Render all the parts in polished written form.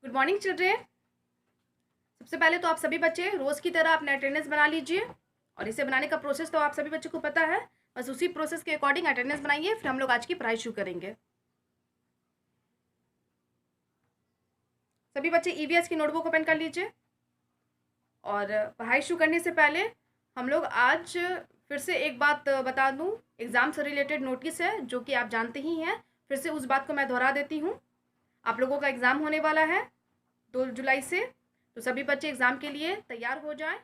Good morning children. सबसे पहले तो आप सभी बच्चे रोज़ की तरह अपना अटेंडेंस बना लीजिए और इसे बनाने का प्रोसेस तो आप सभी बच्चों को पता है। बस उसी प्रोसेस के अकॉर्डिंग अटेंडेंस बनाइए, फिर हम लोग आज की पढ़ाई शुरू करेंगे। सभी बच्चे ईवीएस की नोटबुक ओपन कर लीजिए और पढ़ाई शुरू करने से पहले हम लोग आज फिर से एक बात बता दूं, एग्ज़ाम से रिलेटेड नोटिस है जो कि आप जानते ही हैं। फिर से उस बात को मैं दोहरा देती हूँ। आप लोगों का एग्ज़ाम होने वाला है 2 जुलाई से, तो सभी बच्चे एग्ज़ाम के लिए तैयार हो जाएं।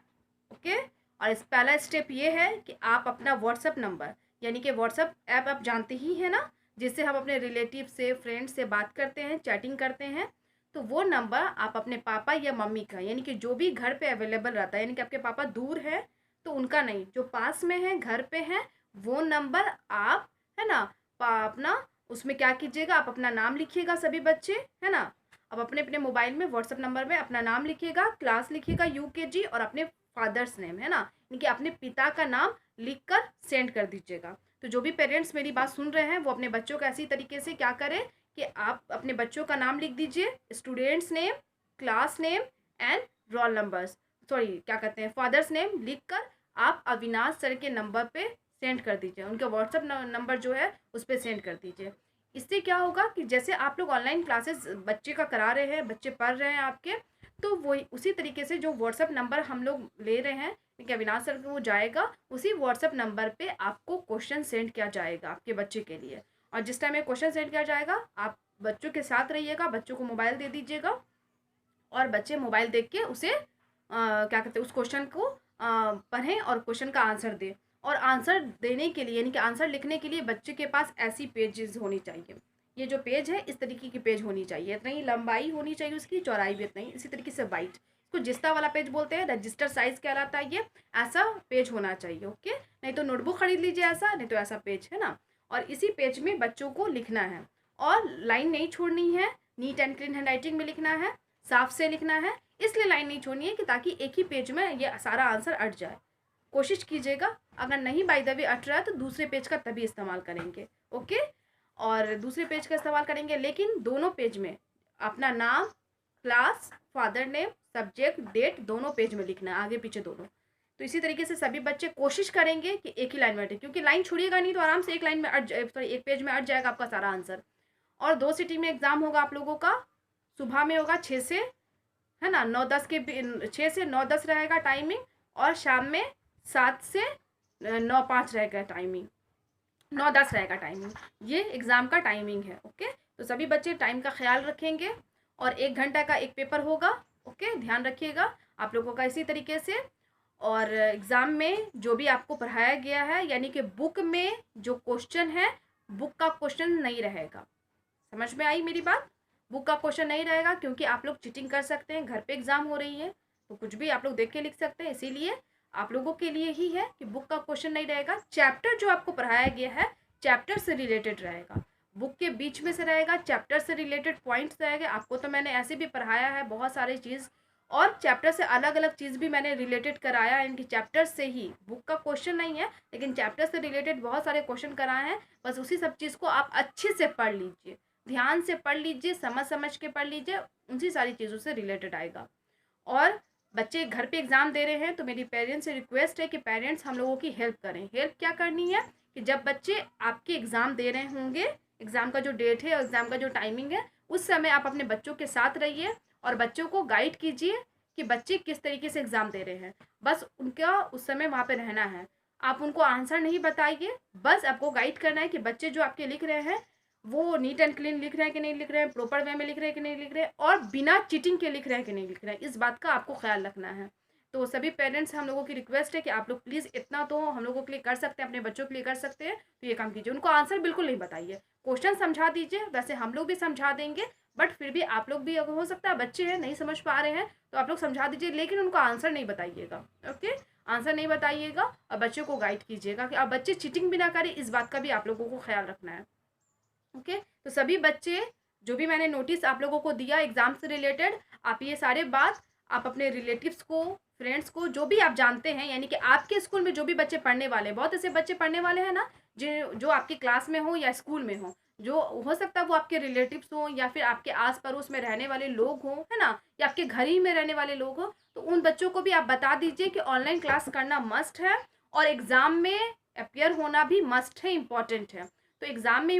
ओके। और इस पहला स्टेप ये है कि आप अपना व्हाट्सअप नंबर यानी कि व्हाट्सअप ऐप आप जानते ही हैं ना, जिससे हम अपने रिलेटिव से, फ्रेंड से बात करते हैं, चैटिंग करते हैं। तो वो नंबर आप अपने पापा या मम्मी का, यानी कि जो भी घर पे अवेलेबल रहता है, यानी कि आपके पापा दूर है तो उनका नहीं, जो पास में है, घर पे है, वो नंबर आप, है ना, अपना उसमें क्या कीजिएगा, आप अपना नाम लिखिएगा सभी बच्चे, है ना। अब अपने अपने मोबाइल में व्हाट्सअप नंबर में अपना नाम लिखिएगा, क्लास लिखिएगा यूकेजी और अपने फादर्स नेम, है ना, यानी कि अपने पिता का नाम लिख कर सेंड कर दीजिएगा। तो जो भी पेरेंट्स मेरी बात सुन रहे हैं वो अपने बच्चों का ऐसी तरीके से क्या करें कि आप अपने बच्चों का नाम लिख दीजिए, students name, class name and roll numbers, sorry क्या कहते हैं, फादर्स नेम लिख कर आप अविनाश सर के नंबर पे सेंड कर दीजिए, उनके व्हाट्सअप नंबर जो है उस पर सेंड कर दीजिए। इससे क्या होगा कि जैसे आप लोग ऑनलाइन क्लासेस बच्चे का करा रहे हैं, बच्चे पढ़ रहे हैं आपके, तो वही उसी तरीके से जो व्हाट्सअप नंबर हम लोग ले रहे हैं कि अविनाश सर को जाएगा, उसी व्हाट्सअप नंबर पे आपको क्वेश्चन सेंड किया जाएगा आपके बच्चे के लिए। और जिस टाइम में क्वेश्चन सेंड किया जाएगा आप बच्चों के साथ रहिएगा, बच्चों को मोबाइल दे दीजिएगा और बच्चे मोबाइल देख के उसे क्या कहते हैं, उस क्वेश्चन को पढ़ें और क्वेश्चन का आंसर दें। और आंसर देने के लिए यानी कि आंसर लिखने के लिए बच्चे के पास ऐसी पेजेस होनी चाहिए। ये जो पेज है इस तरीके की पेज होनी चाहिए, इतना ही लंबाई होनी चाहिए उसकी, चौड़ाई भी इतना ही, इसी तरीके से वाइट, इसको जिस्ता वाला पेज बोलते हैं, रजिस्टर साइज कहलाता है ये। ऐसा पेज होना चाहिए। ओके। नहीं तो नोटबुक खरीद लीजिए ऐसा, नहीं तो ऐसा पेज, है ना। और इसी पेज में बच्चों को लिखना है और लाइन नहीं छोड़नी है, neat and clean hand writing में लिखना है, साफ से लिखना है। इसलिए लाइन नहीं छोड़नी है कि ताकि एक ही पेज में ये सारा आंसर अट जाए। कोशिश कीजिएगा, अगर नहीं बाय द वे अट रहा है तो दूसरे पेज का तभी इस्तेमाल करेंगे। ओके। और दूसरे पेज का इस्तेमाल करेंगे, लेकिन दोनों पेज में अपना नाम, class, father name, subject, date दोनों पेज में लिखना है, आगे पीछे दोनों। तो इसी तरीके से सभी बच्चे कोशिश करेंगे कि एक ही लाइन में अटे, क्योंकि लाइन छोड़िएगा नहीं तो आराम से एक लाइन में अट, सॉरी एक पेज में अट जाएगा आपका सारा आंसर। और 2 सिटी में एग्जाम होगा आप लोगों का। सुबह में होगा 6 से, है ना, 9-10 के 6 से 9-10 रहेगा टाइमिंग, और शाम में 7 से 9-5 रहेगा टाइमिंग, 9-10 रहेगा टाइमिंग। ये एग्ज़ाम का टाइमिंग है। ओके। तो सभी बच्चे टाइम का ख्याल रखेंगे और 1 घंटा का एक पेपर होगा। ओके, ध्यान रखिएगा आप लोगों का इसी तरीके से। और एग्ज़ाम में जो भी आपको पढ़ाया गया है, यानी कि बुक में जो क्वेश्चन है, बुक का क्वेश्चन नहीं रहेगा। समझ में आई मेरी बात? बुक का क्वेश्चन नहीं रहेगा, क्योंकि आप लोग चीटिंग कर सकते हैं, घर पे एग्जाम हो रही है तो कुछ भी आप लोग देख के लिख सकते हैं। इसीलिए आप लोगों के लिए ही है कि बुक का क्वेश्चन नहीं रहेगा। चैप्टर जो आपको पढ़ाया गया है चैप्टर से रिलेटेड रहेगा, बुक के बीच में से रहेगा, चैप्टर से रिलेटेड पॉइंट्स रहेंगे। आपको तो मैंने ऐसे भी पढ़ाया है बहुत सारी चीज़, और चैप्टर से अलग अलग चीज़ भी मैंने रिलेटेड कराया है, इनकी चैप्टर से ही, बुक का क्वेश्चन नहीं है लेकिन चैप्टर से रिलेटेड बहुत सारे क्वेश्चन कराए हैं। बस उसी सब चीज़ को आप अच्छे से पढ़ लीजिए, ध्यान से पढ़ लीजिए, समझ समझ के पढ़ लीजिए, उसी सारी चीज़ों से रिलेटेड आएगा। और बच्चे घर पे एग्ज़ाम दे रहे हैं तो मेरी पेरेंट्स से रिक्वेस्ट है कि पेरेंट्स हम लोगों की हेल्प करें। हेल्प क्या करनी है कि जब बच्चे आपके एग्ज़ाम दे रहे होंगे, एग्ज़ाम का जो डेट है और एग्ज़ाम का जो टाइमिंग है, उस समय आप अपने बच्चों के साथ रहिए और बच्चों को गाइड कीजिए कि बच्चे किस तरीके से एग्ज़ाम दे रहे हैं। बस उनका उस समय वहाँ पे रहना है। आप उनको आंसर नहीं बताइए, बस आपको गाइड करना है कि बच्चे जो आपके लिख रहे हैं वो नीट एंड क्लीन लिख रहे हैं कि नहीं लिख रहे हैं, प्रॉपर वे में लिख रहे हैं कि नहीं लिख रहे हैं, और बिना चीटिंग के लिख रहे हैं कि नहीं लिख रहे हैं, इस बात का आपको ख्याल रखना है। तो सभी पेरेंट्स हम लोगों की रिक्वेस्ट है कि आप लोग प्लीज़ इतना तो हम लोगों के लिए कर सकते हैं, अपने बच्चों के लिए कर सकते हैं, तो ये काम कीजिए। उनको आंसर बिल्कुल नहीं बताइए, क्वेश्चन समझा दीजिए, वैसे हम लोग भी समझा देंगे, बट फिर भी आप लोग भी, अगर हो सकता है बच्चे हैं नहीं समझ पा रहे हैं तो आप लोग समझा दीजिए, लेकिन उनको आंसर नहीं बताइएगा। ओके, आंसर नहीं बताइएगा और बच्चों को गाइड कीजिएगा कि आप बच्चे चीटिंग भी ना करें, इस बात का भी आप लोगों को ख्याल रखना है। ओके। तो सभी बच्चे, जो भी मैंने नोटिस आप लोगों को दिया एग्जाम से रिलेटेड, आप ये सारे बात आप अपने रिलेटिव्स को, फ्रेंड्स को, जो भी आप जानते हैं, यानी कि आपके स्कूल में जो भी बच्चे पढ़ने वाले हैं, बहुत ऐसे बच्चे पढ़ने वाले हैं ना जो आपकी क्लास में हो या स्कूल में हो, जो हो सकता है वो आपके रिलेटिव्स हों या फिर आपके आस पड़ोस में रहने वाले लोग हों, है ना, या आपके घर ही में रहने वाले लोग हों, तो उन बच्चों को भी आप बता दीजिए कि ऑनलाइन क्लास करना मस्ट है और एग्ज़ाम में अपियर होना भी मस्ट है, इम्पॉर्टेंट है। तो एग्ज़ाम में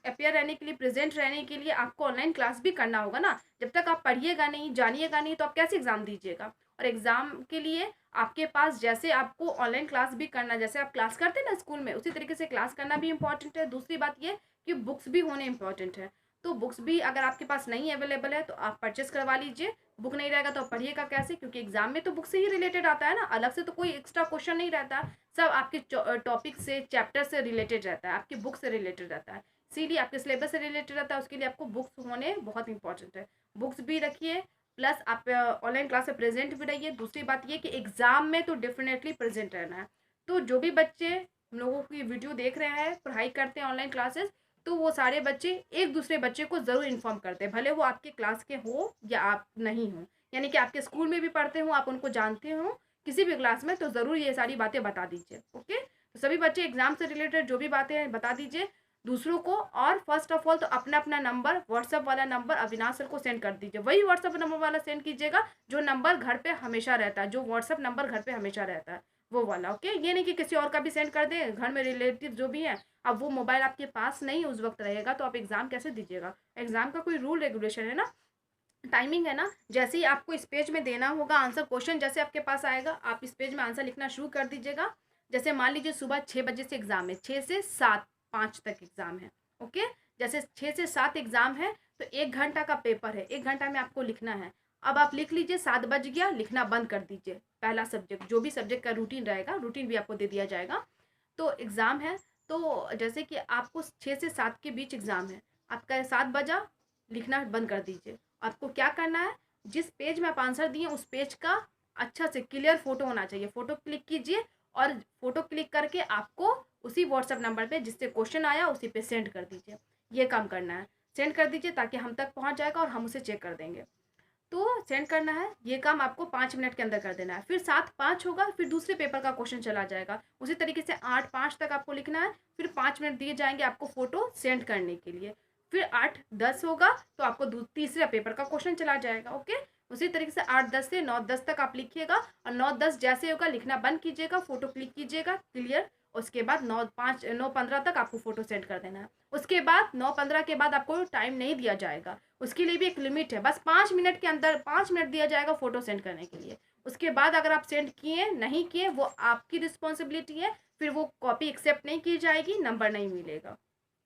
अपियर रहने के लिए, प्रेजेंट रहने के लिए आपको ऑनलाइन क्लास भी करना होगा ना। जब तक आप पढ़िएगा नहीं, जानिएगा नहीं, तो आप कैसे एग्ज़ाम दीजिएगा। और एग्ज़ाम के लिए आपके पास जैसे आपको ऑनलाइन क्लास भी करना, जैसे आप क्लास करते हैं ना स्कूल में, उसी तरीके से क्लास करना भी इम्पॉर्टेंट है। दूसरी बात ये कि बुक्स भी होने इम्पॉर्टेंट है। तो बुक्स भी अगर आपके पास नहीं अवेलेबल है तो आप परचेस करवा लीजिए। बुक नहीं रहेगा तो आप पढ़िएगा कैसे, क्योंकि एग्जाम में तो बुक से ही रिलेटेड आता है ना, अलग से तो कोई एक्स्ट्रा क्वेश्चन नहीं रहता। सब आपके टॉपिक से, चैप्टर से रिलेटेड रहता है, आपकी बुक से रिलेटेड रहता है, इसीलिए आपके सिलेबस से रिलेटेड रहता है। उसके लिए आपको बुक्स होने बहुत इंपॉर्टेंट है। बुक्स भी रखिए, प्लस आप ऑनलाइन क्लास में प्रेजेंट भी रहिए। दूसरी बात ये कि एग्जाम में तो डेफिनेटली प्रेजेंट रहना है। तो जो भी बच्चे हम लोगों की वीडियो देख रहे हैं, पढ़ाई करते हैं ऑनलाइन क्लासेस, तो वो सारे बच्चे एक दूसरे बच्चे को ज़रूर इन्फॉर्म करते हैं, भले वो आपके क्लास के हो या आप नहीं हो। यानी कि आपके स्कूल में भी पढ़ते हो, आप उनको जानते हो किसी भी क्लास में, तो ज़रूर ये सारी बातें बता दीजिए। ओके, तो सभी बच्चे एग्जाम से रिलेटेड जो भी बातें हैं बता दीजिए दूसरों को। और फर्स्ट ऑफ ऑल तो अपना अपना नंबर, व्हाट्सअप वाला नंबर अविनाश सर को सेंड कर दीजिए। वही व्हाट्सअप नंबर वाला सेंड कीजिएगा जो नंबर घर पे हमेशा रहता है, जो व्हाट्सअप नंबर घर पे हमेशा रहता है, वो वाला। ओके, ये नहीं कि किसी और का भी सेंड कर दे, घर में रिलेटिव जो भी हैं। अब वो मोबाइल आपके पास नहीं उस वक्त रहेगा तो आप एग्जाम कैसे दीजिएगा। एग्जाम का कोई रूल रेगुलेशन है ना, टाइमिंग है ना। जैसे ही आपको इस पेज में देना होगा आंसर, क्वेश्चन जैसे आपके पास आएगा आप इस पेज में आंसर लिखना शुरू कर दीजिएगा। जैसे मान लीजिए सुबह 6 बजे से एग्जाम है, 6 से 7, 5 तक एग्जाम है। ओके, जैसे 6 से 7 एग्जाम है तो 1 घंटा का पेपर है, 1 घंटा में आपको लिखना है। अब आप लिख लीजिए, 7 बज गया, लिखना बंद कर दीजिए। पहला सब्जेक्ट, जो भी सब्जेक्ट का रूटीन रहेगा, रूटीन भी आपको दे दिया जाएगा। तो एग्ज़ाम है, तो जैसे कि आपको 6 से 7 के बीच एग्ज़ाम है, आपका 7 बजा, लिखना बंद कर दीजिए। आपको क्या करना है, जिस पेज में आप आंसर दिए उस पेज का अच्छा से क्लियर फोटो होना चाहिए, फोटो क्लिक कीजिए और फोटो क्लिक करके आपको उसी व्हाट्सएप नंबर पे जिससे क्वेश्चन आया उसी पे सेंड कर दीजिए। ये काम करना है, सेंड कर दीजिए ताकि हम तक पहुंच जाएगा और हम उसे चेक कर देंगे। तो सेंड करना है, ये काम आपको 5 मिनट के अंदर कर देना है। फिर 7-5 होगा, फिर दूसरे पेपर का क्वेश्चन चला जाएगा, उसी तरीके से 8-5 तक आपको लिखना है। फिर 5 मिनट दिए जाएंगे आपको फोटो सेंड करने के लिए। फिर 8-10 होगा तो आपको तीसरा पेपर का क्वेश्चन चला जाएगा। ओके, उसी तरीके से 8-10 से 9-10 तक आप लिखिएगा और 9-10 जैसे होगा लिखना बंद कीजिएगा, फोटो क्लिक कीजिएगा क्लियर। उसके बाद 9-15 तक आपको फोटो सेंड कर देना है। उसके बाद 9-15 के बाद आपको टाइम नहीं दिया जाएगा, उसके लिए भी एक लिमिट है, बस 5 मिनट के अंदर 5 मिनट दिया जाएगा फोटो सेंड करने के लिए। उसके बाद अगर आप सेंड किए नहीं किए वो आपकी रिस्पॉन्सिबिलिटी है, फिर वो कॉपी एक्सेप्ट नहीं की जाएगी, नंबर नहीं मिलेगा।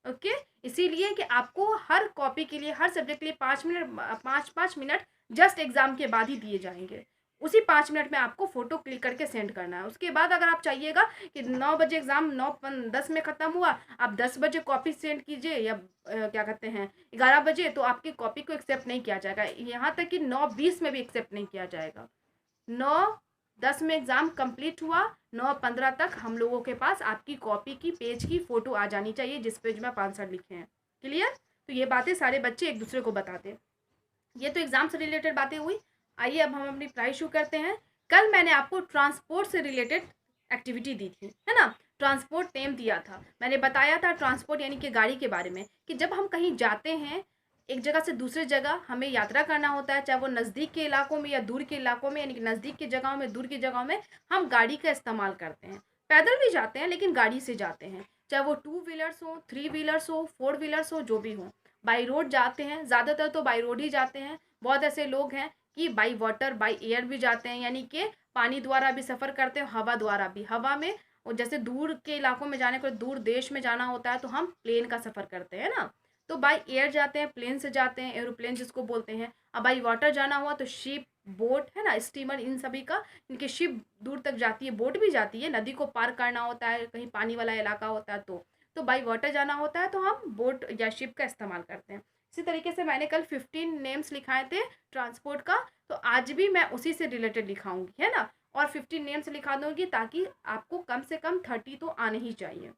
ओके, इसीलिए कि आपको हर कॉपी के लिए, हर सब्जेक्ट के लिए 5 मिनट, 5-5 मिनट जस्ट एग्जाम के बाद ही दिए जाएंगे। उसी 5 मिनट में आपको फोटो क्लिक करके सेंड करना है। उसके बाद अगर आप चाहिएगा कि 9 बजे एग्जाम 9-10 में ख़त्म हुआ, आप 10 बजे कॉपी सेंड कीजिए या क्या कहते हैं 11 बजे, तो आपकी कॉपी को एक्सेप्ट नहीं किया जाएगा। यहाँ तक कि 9-20 में भी एक्सेप्ट नहीं किया जाएगा। 9-10 में एग्ज़ाम कंप्लीट हुआ, 9-15 तक हम लोगों के पास आपकी कॉपी की पेज की फ़ोटो आ जानी चाहिए जिस पेज में आप आंसर लिखे हैं। क्लियर? तो ये बातें सारे बच्चे एक दूसरे को बताते हैं। ये तो एग्ज़ाम से रिलेटेड बातें हुई। आइए अब हम अपनी पढ़ाई शुरू करते हैं। कल मैंने आपको ट्रांसपोर्ट से रिलेटेड एक्टिविटी दी थी, है ना। ट्रांसपोर्ट नेम दिया था, मैंने बताया था ट्रांसपोर्ट यानी कि गाड़ी के बारे में, कि जब हम कहीं जाते हैं एक जगह से दूसरी जगह, हमें यात्रा करना होता है, चाहे वो नज़दीक के इलाकों में या दूर के इलाकों में, यानी कि नज़दीक की जगहों में, दूर की जगहों में हम गाड़ी का इस्तेमाल करते हैं। पैदल भी जाते हैं लेकिन गाड़ी से जाते हैं, चाहे वो 2 व्हीलर्स हो, 3 व्हीलर्स हो, 4 व्हीलर्स हो, जो भी हो। बाई रोड जाते हैं, ज़्यादातर तो बाई रोड ही जाते हैं। बहुत ऐसे लोग हैं कि बाई वाटर, बाई एयर भी जाते हैं, यानी कि पानी द्वारा भी सफ़र करते हैं, हवा द्वारा भी। हवा में, और जैसे दूर के इलाकों में जाने को, दूर देश में जाना होता है तो हम प्लेन का सफ़र करते हैं ना, तो बाई एयर जाते हैं, प्लेन से जाते हैं, एरोप्लेन जिसको बोलते हैं। अब बाई वाटर जाना हुआ तो शिप, बोट, है ना, स्टीमर, इन सभी का, इनकी शिप दूर तक जाती है, बोट भी जाती है, नदी को पार करना होता है, कहीं पानी वाला इलाका होता है तो बाई वाटर जाना होता है तो हम बोट या शिप का इस्तेमाल करते हैं। इसी तरीके से मैंने कल 15 नेम्स लिखाए थे ट्रांसपोर्ट का, तो आज भी मैं उसी से रिलेटेड लिखाऊंगी, है ना, और 15 नेम्स लिखा दूंगी ताकि आपको कम से कम 30 तो आने ही चाहिए।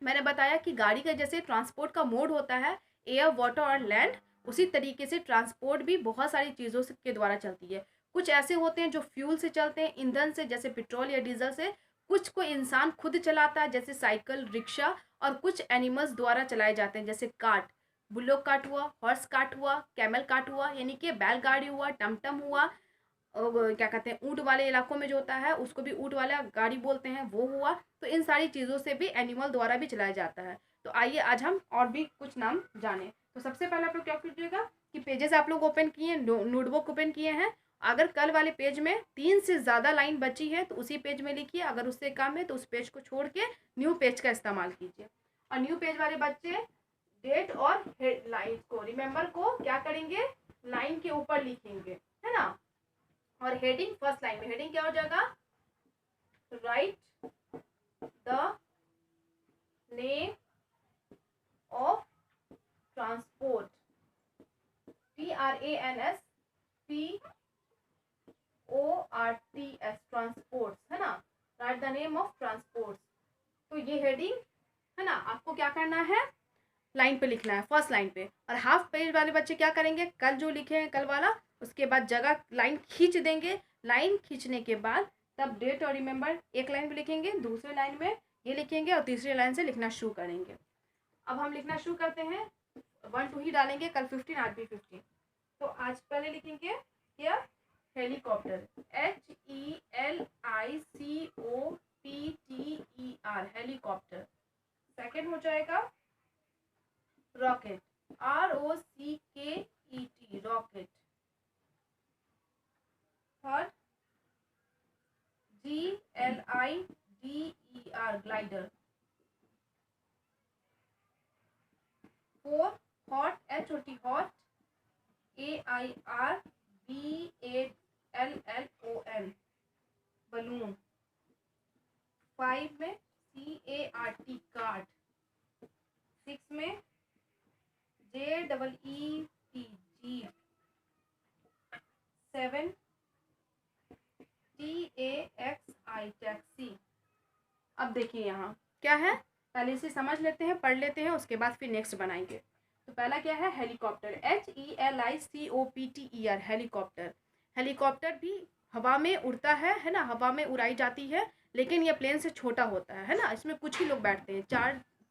मैंने बताया कि गाड़ी का जैसे ट्रांसपोर्ट का मोड होता है एयर, वाटर और लैंड, उसी तरीके से ट्रांसपोर्ट भी बहुत सारी चीज़ों के द्वारा चलती है। कुछ ऐसे होते हैं जो फ्यूल से चलते हैं, ईंधन से, जैसे पेट्रोल या डीजल से। कुछ को इंसान खुद चलाता है जैसे साइकिल, रिक्शा, और कुछ एनिमल्स द्वारा चलाए जाते हैं जैसे कार्ट, बुलोक कार्ट हुआ, हॉर्स कार्ट हुआ, कैमल कार्ट हुआ, यानी कि बैलगाड़ी हुआ, टमटम हुआ, और क्या कहते हैं ऊँट वाले इलाकों में जो होता है उसको भी ऊँट वाला गाड़ी बोलते हैं, वो हुआ। तो इन सारी चीज़ों से भी एनिमल द्वारा भी चलाया जाता है। तो आइए आज हम और भी कुछ नाम जानें। तो सबसे पहले आप लोग क्या कीजिएगा कि पेजेस आप लोग ओपन किए, नोटबुक ओपन किए हैं। अगर कल वाले पेज में 3 से ज़्यादा लाइन बची है तो उसी पेज में लिखिए, अगर उससे कम है तो उस पेज को छोड़ के न्यू पेज का इस्तेमाल कीजिए। और न्यू पेज वाले बच्चे डेट और हेडलाइन को, रिमेंबर को क्या करेंगे, लाइन के ऊपर लिखेंगे, है ना। और हेडिंग फर्स्ट लाइन में, हेडिंग क्या हो जाएगा, right the name of transport, TRANSPORTS, transport, है ना, right the name of transport. तो ये हेडिंग है ना, आपको क्या करना है, लाइन पे लिखना है, फर्स्ट लाइन पे। और हाफ पेज वाले बच्चे क्या करेंगे, कल जो लिखे हैं कल वाला, उसके बाद जगह लाइन खींच देंगे। लाइन खींचने के बाद तब डेट और रिमेंबर एक लाइन पे लिखेंगे, दूसरे लाइन में ये लिखेंगे और तीसरी लाइन से लिखना शुरू करेंगे। अब हम लिखना शुरू करते हैं, 1 2 ही डालेंगे, कल 15 आज भी 15। तो आज पहले लिखेंगे क्या, हेलीकॉप्टर, HELICOPTER, हेलीकॉप्टर। सेकेंड हो जाएगा rocket, ROCKET, rocket. Third GLIDER, glider. Four hot, HOT, hot, AIRBALLON, balloon. 5 में CART, कार्ट। 6 में JEET, जीप। 7 TAXI, taxi. अब देखिए यहाँ क्या है, पहले इसे समझ लेते हैं, पढ़ लेते हैं, उसके बाद फिर नेक्स्ट बनाएंगे। तो पहला क्या है, हेलीकॉप्टर, HELICOPTER, हेलीकॉप्टर। हेलीकॉप्टर भी हवा में उड़ता है ना, हवा में उड़ाई जाती है, लेकिन ये प्लेन से छोटा होता है ना। इसमें कुछ ही लोग बैठते हैं,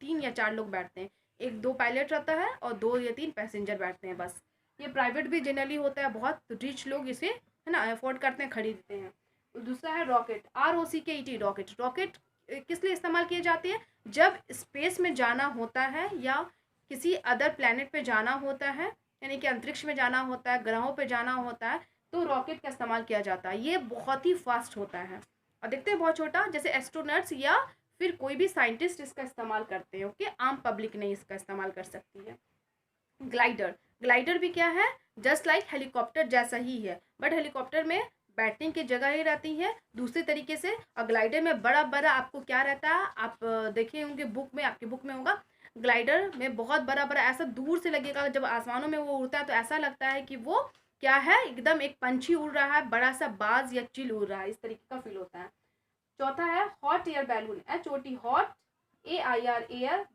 3 या 4 लोग बैठते हैं, 1 2 पायलट रहता है और 2 या 3 पैसेंजर बैठते हैं बस। ये प्राइवेट भी जनरली होता है, बहुत रिच लोग इसे है ना अफोर्ड करते हैं, खरीदते हैं। दूसरा है रॉकेट, ROCKET, रॉकेट। रॉकेट किस लिए इस्तेमाल किए जाते हैं, जब स्पेस में जाना होता है या किसी अदर प्लैनेट पे जाना होता है, यानी कि अंतरिक्ष में जाना होता है, ग्रहों पे जाना होता है, तो रॉकेट का इस्तेमाल किया जाता है। ये बहुत ही फास्ट होता है और देखते हैं बहुत छोटा, जैसे एस्ट्रोनॉट्स या फिर कोई भी साइंटिस्ट इसका इस्तेमाल करते हैं। ओके, आम पब्लिक नहीं इसका इस्तेमाल कर सकती है। ग्लाइडर, ग्लाइडर भी क्या है, जस्ट लाइक हेलीकॉप्टर जैसा ही है, बट हेलीकॉप्टर में बैठने की जगह ही रहती है दूसरे तरीके से, और ग्लाइडर में बड़ा बड़ा आपको क्या रहता है, आप देखे होंगे बुक में, आपकी बुक में होगा, ग्लाइडर में बहुत बड़ा बड़ा ऐसा दूर से लगेगा, जब आसमानों में वो उड़ता है तो ऐसा लगता है कि वो क्या है, एकदम एक पंछी उड़ रहा है, बड़ा सा बाज या चिल उड़ रहा है, इस तरीके का फील होता है। चौथा है hot air balloon, HOT, hot, AIRAIRBALLON,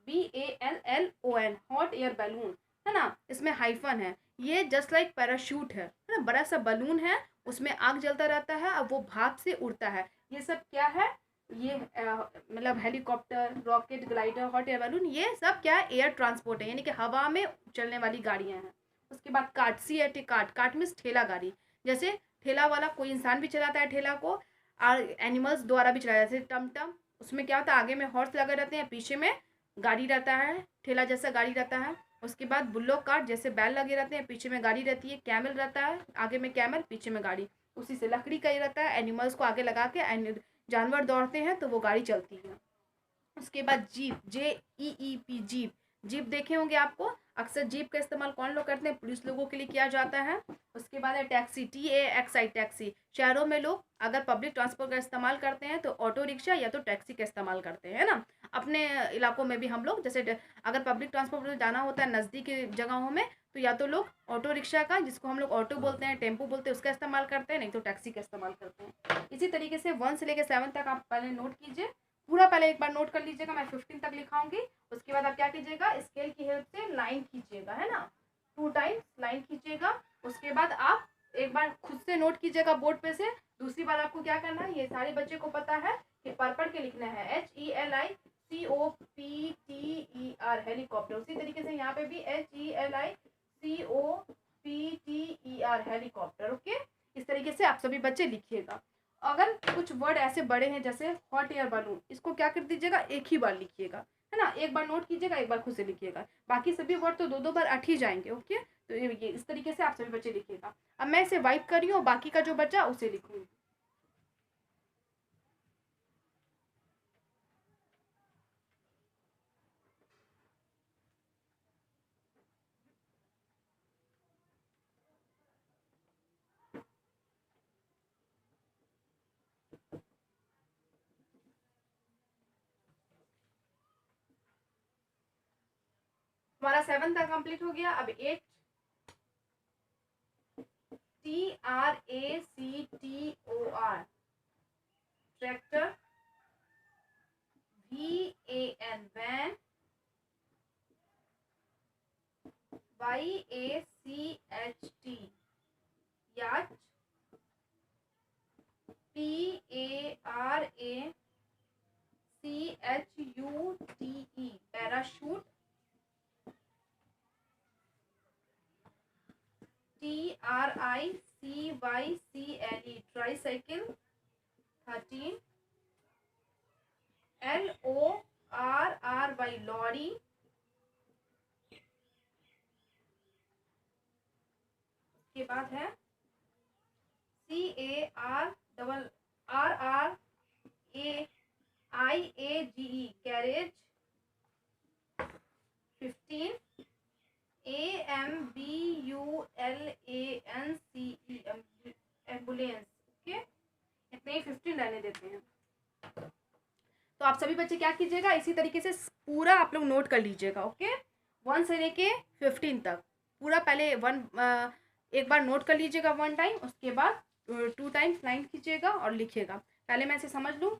hot air balloon, है ना, इसमें हाइफन है। ये जस्ट लाइक पैराशूट है ना, बड़ा सा बलून है, उसमें आग जलता रहता है और वो भाप से उड़ता है। ये सब क्या है, ये मतलब helicopter, rocket, glider, hot air balloon, ये सब क्या है, एयर ट्रांसपोर्ट है, यानी कि हवा में चलने वाली गाड़ियां हैं। उसके बाद cart, CAT, cart, cart means ठेला गाड़ी। जैसे ठेला वाला कोई इंसान भी चलाता है ठेला को, और एनिमल्स द्वारा भी चलाया, जैसे टमटम, उसमें क्या होता है, आगे में हॉर्स लगे रहते हैं, पीछे में गाड़ी रहता है, ठेला जैसा गाड़ी रहता है। उसके बाद बुल्लोक कार्ट, जैसे बैल लगे रहते हैं, पीछे में गाड़ी रहती है। कैमल रहता है, आगे में कैमल, पीछे में गाड़ी, उसी से लकड़ी का ही रहता है, एनिमल्स को आगे लगा के जानवर दौड़ते हैं तो वो गाड़ी चलती है। उसके बाद जीप, JEEP, जीप। जीप देखे होंगे आपको, अक्सर जीप का इस्तेमाल कौन लोग करते हैं, पुलिस लोगों के लिए किया जाता है। उसके बाद है टैक्सी, TAXI, टैक्सी। शहरों में लोग अगर पब्लिक ट्रांसपोर्ट का इस्तेमाल करते हैं तो ऑटो रिक्शा या तो टैक्सी का इस्तेमाल करते हैं, है ना। अपने इलाकों में भी हम लोग जैसे अगर पब्लिक ट्रांसपोर्ट में जाना होता है नज़दीक जगहों में, तो या तो लोग ऑटो रिक्शा का, जिसको हम लोग ऑटो बोलते हैं, टेम्पो बोलते हैं, उसका इस्तेमाल करते हैं, नहीं तो टैक्सी का इस्तेमाल करते हैं। इसी तरीके से 1 से लेकर 7 तक आप पहले नोट कीजिए, पूरा पहले एक बार नोट कर लीजिएगा, मैं 15 तक लिखाऊंगी। उसके बाद आप क्या कीजिएगा, स्केल की हेल्प से लाइन खींचिएगा, है ना, 2 टाइम्स लाइन खींचिएगा। उसके बाद आप एक बार खुद से नोट कीजिएगा बोर्ड पे से। दूसरी बार आपको क्या करना है, ये सारे बच्चे को पता है पर्पल के लिखना है HELICOPTER हेलीकॉप्टर। उसी तरीके से यहाँ पे भी HELICOPTER हेलीकॉप्टर। ओके, इस तरीके से आप सभी बच्चे लिखिएगा। अगर कुछ वर्ड ऐसे बड़े हैं जैसे हॉट एयर बलून, इसको क्या कर दीजिएगा, एक ही बार लिखिएगा, है ना, एक बार नोट कीजिएगा, एक बार खुद से लिखिएगा। बाकी सभी वर्ड तो दो दो बार अट ही जाएंगे। ओके, तो ये इस तरीके से आप सभी बच्चे लिखिएगा। अब मैं इसे वाइप कर रही हूँ, बाकी का जो बचा उसे लिखूंगी। हमारा 7 तक कंप्लीट हो गया। अब 8, TRACTOR tractor, VAN van, YACHT याच, PARACHUTE parachute, TRICYCLE tricycle, 13, LORRY lorry, के बाद है CARRRAIAGE carriage, 15, AMBULANCE ambulance. Okay, इतने ही 15 रहने देते हैं। तो आप सभी बच्चे क्या कीजिएगा, इसी तरीके से पूरा आप लोग नोट कर लीजिएगा। ओके, 1 से लेके 15 तक पूरा पहले एक बार नोट कर लीजिएगा 1 टाइम, उसके बाद 2 टाइम्स लाइन खींचिएगा और लिखिएगा। पहले मैं इसे समझ लूँ,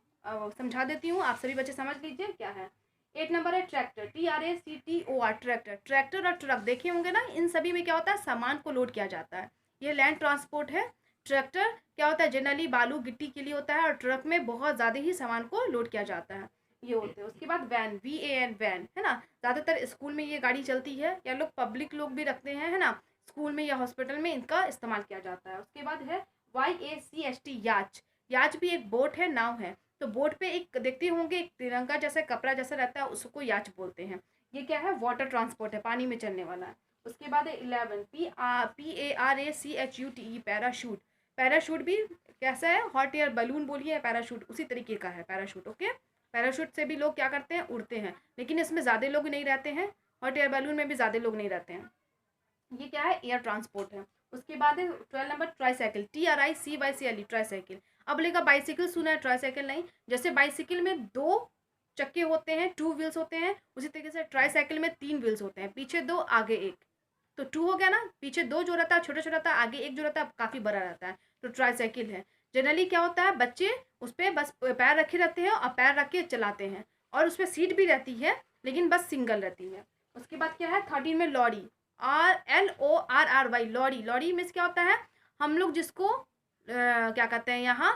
समझा देती हूँ, आप सभी बच्चे समझ लीजिए क्या है। 8 नंबर है ट्रैक्टर, TRACTOR ट्रैक्टर। ट्रैक्टर और ट्रक देखे होंगे ना, इन सभी में क्या होता है, सामान को लोड किया जाता है। ये लैंड ट्रांसपोर्ट है। ट्रैक्टर क्या होता है, जनरली बालू गिट्टी के लिए होता है, और ट्रक में बहुत ज़्यादा ही सामान को लोड किया जाता है, ये होते हैं। उसके बाद वैन, VAN वैन, है ना, ज़्यादातर स्कूल में ये गाड़ी चलती है, या लोग पब्लिक लोग भी रखते हैं, है ना, स्कूल में या हॉस्पिटल में इनका इस्तेमाल किया जाता है। उसके बाद है YACHT याच। याच भी एक बोट है, नाव है। तो बोट पे एक देखते होंगे, एक तिरंगा जैसा कपड़ा जैसा रहता है, उसको याच बोलते हैं। ये क्या है, वाटर ट्रांसपोर्ट है, पानी में चलने वाला है। उसके बाद है 11, PARACHUTE पैराशूट। पैराशूट भी कैसा है, हॉट एयर बलून बोलिए, पैराशूट उसी तरीके का है पैराशूट। ओके, पैराशूट से भी लोग क्या करते हैं, उड़ते हैं, लेकिन इसमें ज़्यादा लोग नहीं रहते हैं, हॉट एयर बलून में भी ज़्यादा लोग नहीं रहते हैं। ये क्या है, एयर ट्रांसपोर्ट है। उसके बाद है 12 नंबर ट्राईसाइकिल, TRICYCLE ट्राईसाइकिल। अब लेगा बाइसिकल सुना है, ट्राईसाइकिल नहीं। जैसे बाइसिकल में 2 चक्के होते हैं, 2 व्हील्स होते हैं, उसी तरीके से ट्राईसाइकिल में 3 व्हील्स होते हैं, पीछे 2 आगे 1। तो 2 हो गया ना, पीछे 2 जो रहता है छोटा छोटा रहता है, आगे 1 जो रहता है काफ़ी बड़ा रहता है, तो ट्राईसाइकिल है। जनरली क्या होता है, बच्चे उस पर बस पैर रखे रहते हैं और पैर रख के चलाते हैं, और उस पर सीट भी रहती है, लेकिन बस सिंगल रहती है। उसके बाद क्या है 13 में lorry, LORRY lorry. Lorry means क्या होता है, हम लोग जिसको क्या कहते हैं यहाँ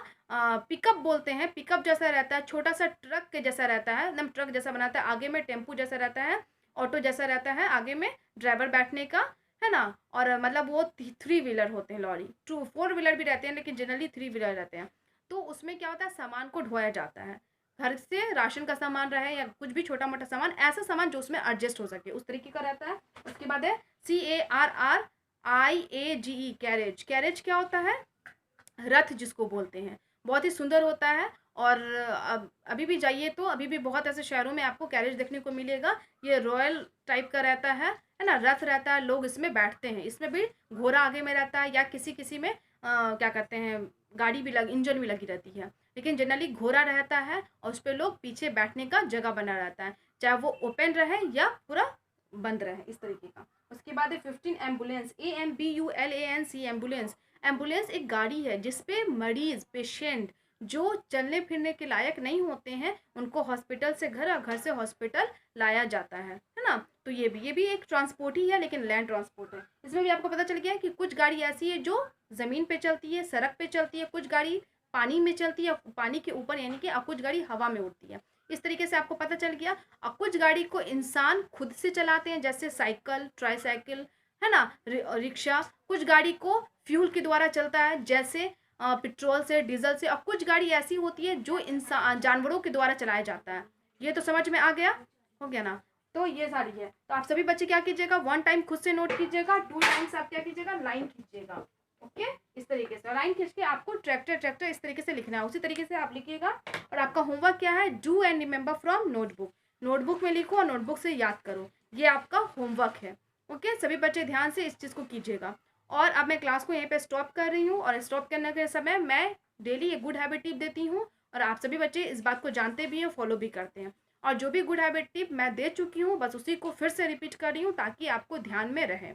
पिकअप बोलते हैं। पिकअप जैसा रहता है, छोटा सा ट्रक के जैसा रहता है, एकदम ट्रक जैसा बनाता है, आगे में टेम्पू जैसा रहता है, ऑटो जैसा रहता है, आगे में ड्राइवर बैठने का, है ना, और मतलब वो 3 व्हीलर होते हैं लॉरी। 4 व्हीलर भी रहते हैं, लेकिन जनरली 3 व्हीलर रहते हैं। तो उसमें क्या होता है, सामान को ढोया जाता है, घर से राशन का सामान रहे या कुछ भी छोटा मोटा सामान, ऐसा सामान जो उसमें एडजस्ट हो सके, उस तरीके का रहता है। उसके बाद है CARRIAGE कैरेज। कैरेज क्या होता है, रथ जिसको बोलते हैं, बहुत ही सुंदर होता है। और अभी भी जाइए तो अभी भी बहुत ऐसे शहरों में आपको कैरेज देखने को मिलेगा। ये रॉयल टाइप का रहता है ना, रथ रहता है, लोग इसमें बैठते हैं। इसमें भी घोड़ा आगे में रहता है, या किसी किसी में क्या कहते हैं, गाड़ी भी इंजन भी लगी रहती है, लेकिन जनरली घोड़ा रहता है, और उस पर लोग पीछे बैठने का जगह बना रहता है, चाहे वो ओपन रहे या पूरा बंद रहे, इस तरीके का। उसके बाद है 15 एम्बुलेंस, AMBULANCE एम्बुलेंस। एम्बुलेंस एक गाड़ी है जिसपे मरीज, पेशेंट जो चलने फिरने के लायक नहीं होते हैं, उनको हॉस्पिटल से घर और घर से हॉस्पिटल लाया जाता है ना। तो ये भी एक ट्रांसपोर्ट ही है, लेकिन लैंड ट्रांसपोर्ट है। इसमें भी आपको पता चल गया है कि कुछ गाड़ी ऐसी है जो ज़मीन पे चलती है, सड़क पे चलती है, कुछ गाड़ी पानी में चलती है, पानी के ऊपर, यानी कि और कुछ गाड़ी हवा में उड़ती है। इस तरीके से आपको पता चल गया। और कुछ गाड़ी को इंसान खुद से चलाते हैं, जैसे साइकिल, ट्राईसाइकिल, है ना, रिक्शा। कुछ गाड़ी को फ्यूल के द्वारा चलता है, जैसे पेट्रोल से, डीजल से। और कुछ गाड़ी ऐसी होती है जो इंसान जानवरों के द्वारा चलाया जाता है। ये तो समझ में आ गया, हो गया ना। तो ये सारी है। तो आप सभी बच्चे क्या कीजिएगा, 1 टाइम खुद से नोट कीजिएगा, 2 टाइम्स आप क्या कीजिएगा, लाइन खींचिएगा। ओके, इस तरीके से लाइन खींच के आपको ट्रैक्टर ट्रैक्टर इस तरीके से लिखना है, उसी तरीके से आप लिखिएगा। और आपका होमवर्क क्या है, do and remember from notebook. Notebook में लिखो और नोटबुक से याद करो, ये आपका होमवर्क है। ओके, सभी बच्चे ध्यान से इस चीज़ को कीजिएगा। और अब मैं क्लास को यहीं पे स्टॉप कर रही हूँ, और स्टॉप करने के समय मैं डेली एक गुड हैबिट टिप देती हूँ, और आप सभी बच्चे इस बात को जानते भी हैं, फॉलो भी करते हैं। और जो भी गुड हैबिट टिप मैं दे चुकी हूँ, बस उसी को फिर से रिपीट कर रही हूँ ताकि आपको ध्यान में रहे।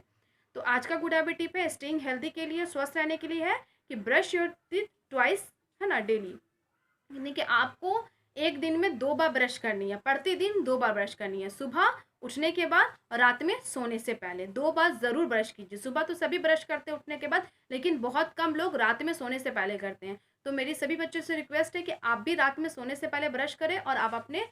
तो आज का गुड हैबिट टिप है, स्टेइंग हेल्दी के लिए, स्वस्थ रहने के लिए है, कि ब्रश योर टीथ ट्वाइस, है ना, डेली। यानी कि आपको एक दिन में 2 बार ब्रश करनी है, प्रतिदिन 2 बार ब्रश करनी है, सुबह उठने के बाद और रात में सोने से पहले 2 बार ज़रूर ब्रश कीजिए। सुबह तो सभी ब्रश करते हैं उठने के बाद, लेकिन बहुत कम लोग रात में सोने से पहले करते हैं। तो मेरी सभी बच्चों से रिक्वेस्ट है कि आप भी रात में सोने से पहले ब्रश करें, और आप अपने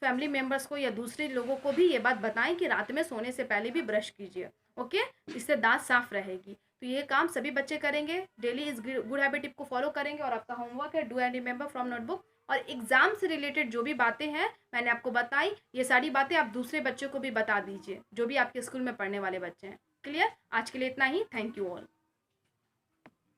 फैमिली मेम्बर्स को या दूसरे लोगों को भी ये बात बताएं कि रात में सोने से पहले भी ब्रश कीजिए। ओके, इससे दांत साफ रहेगी। तो ये काम सभी बच्चे करेंगे, डेली इस गुड हैबिट टिप को फॉलो करेंगे। और आपका होमवर्क है, do and remember from notebook. और एग्जाम से रिलेटेड जो भी बातें हैं मैंने आपको बताई, ये सारी बातें आप दूसरे बच्चों को भी बता दीजिए, जो भी आपके स्कूल में पढ़ने वाले बच्चे हैं। क्लियर? आज के लिए इतना ही। Thank you all.